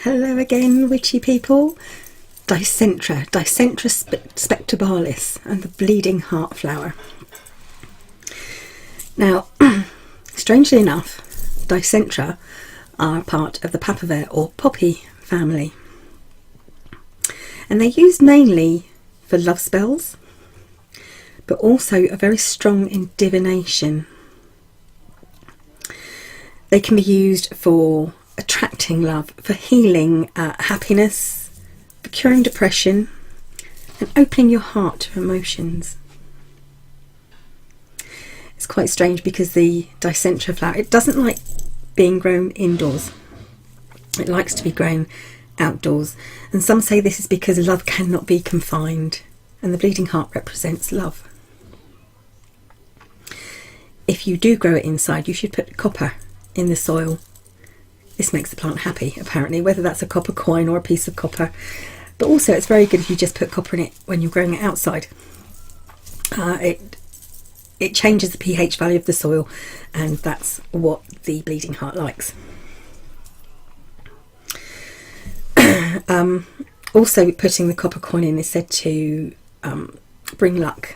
Hello again, witchy people. Dicentra Spectailis and the bleeding heart flower. Now, strangely enough, Dicentra are part of the papaver or poppy family, and they're used mainly for love spells, but also are very strong in divination. They can be used for attracting love, for healing happiness, for curing depression, and opening your heart to emotions. It's quite strange because the Dicentra flower, it doesn't like being grown indoors. It likes to be grown outdoors, and some say this is because love cannot be confined, and the bleeding heart represents love. If you do grow it inside, you should put copper in the soil. This makes the plant happy, apparently, whether that's a copper coin or a piece of copper. But also it's very good if you just put copper in it when you're growing it outside. It changes the pH value of the soil, and that's what the bleeding heart likes. Also, putting the copper coin in is said to bring luck.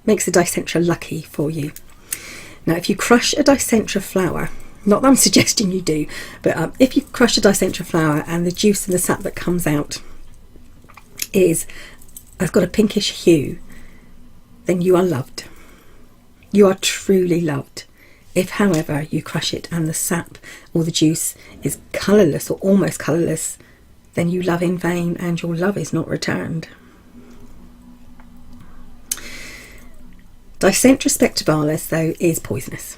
Makes the Dicentra lucky for you. Now, if you crush a Dicentra flower, not that I'm suggesting you do, but if you crush a Dicentra flower and the juice and the sap that comes out has got a pinkish hue, then you are loved. You are truly loved. If, however, you crush it and the sap or the juice is colourless or almost colourless, then you love in vain and your love is not returned. Dicentra Spectailis, though, is poisonous.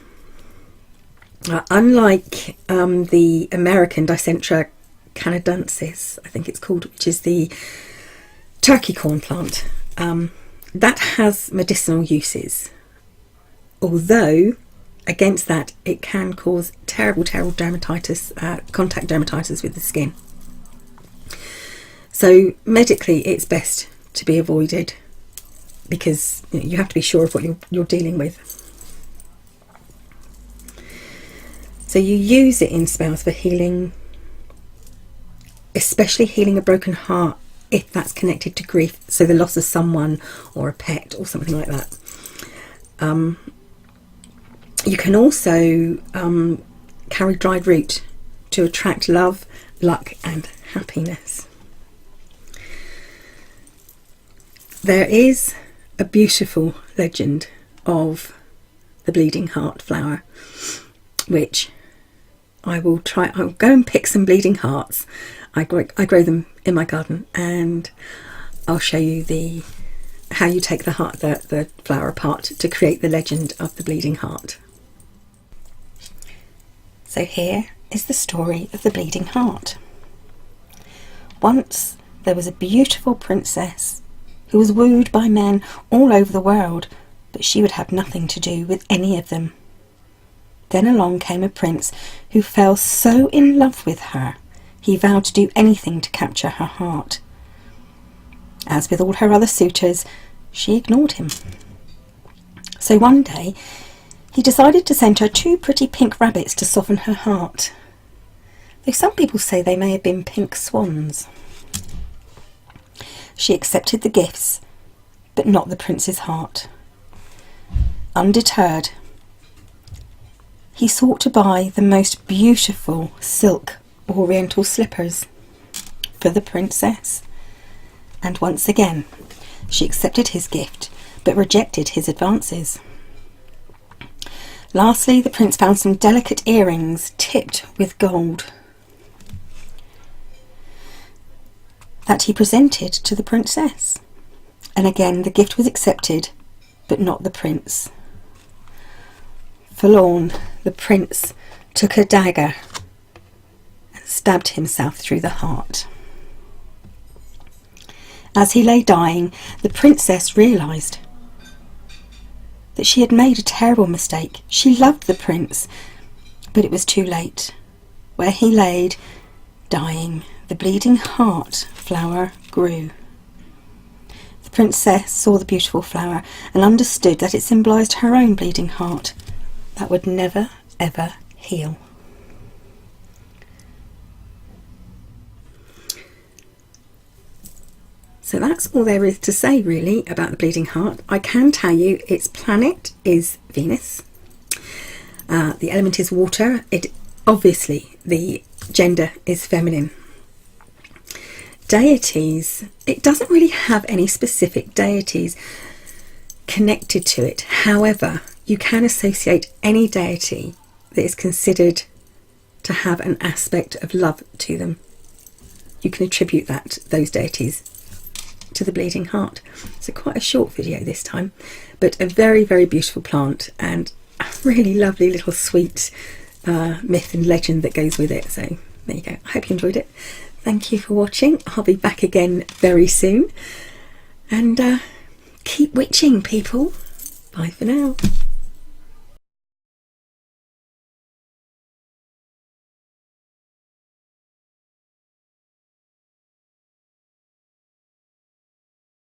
Unlike the American Dicentra canadensis, I think it's called, which is the turkey corn plant, that has medicinal uses. Although, against that, it can cause terrible dermatitis, contact dermatitis with the skin. So medically, it's best to be avoided because you have to be sure of what you're dealing with. So you use it in spells for healing, especially healing a broken heart if that's connected to grief, so the loss of someone or a pet or something like that. You can also carry dried root to attract love, luck and happiness. There is a beautiful legend of the bleeding heart flower, which I'll go and pick some bleeding hearts. I grow them in my garden, and I'll show you how you take the flower apart to create the legend of the bleeding heart. So here is the story of the bleeding heart. Once there was a beautiful princess who was wooed by men all over the world, but she would have nothing to do with any of them. Then along came a prince who fell so in love with her, he vowed to do anything to capture her heart. As with all her other suitors, she ignored him. So one day, he decided to send her 2 pretty pink rabbits to soften her heart, though some people say they may have been pink swans. She accepted the gifts, but not the prince's heart. Undeterred, he sought to buy the most beautiful silk oriental slippers for the princess, and once again she accepted his gift but rejected his advances. Lastly, the prince found some delicate earrings tipped with gold that he presented to the princess, and again the gift was accepted but not the prince. Forlorn, the prince took a dagger and stabbed himself through the heart. As he lay dying, the princess realised that she had made a terrible mistake. She loved the prince, but it was too late. Where he laid, dying, the bleeding heart flower grew. The princess saw the beautiful flower and understood that it symbolised her own bleeding heart that would never ever heal. So that's all there is to say really about the bleeding heart. I can tell you its planet is Venus. The element is water. Obviously the gender is feminine. Deities, it doesn't really have any specific deities connected to it. However, you can associate any deity that is considered to have an aspect of love to them. You can attribute those deities to the bleeding heart. So quite a short video this time, but a very, very beautiful plant and a really lovely little sweet myth and legend that goes with it. So there you go. I hope you enjoyed it. Thank you for watching. I'll be back again very soon, and keep witching, people. Bye for now.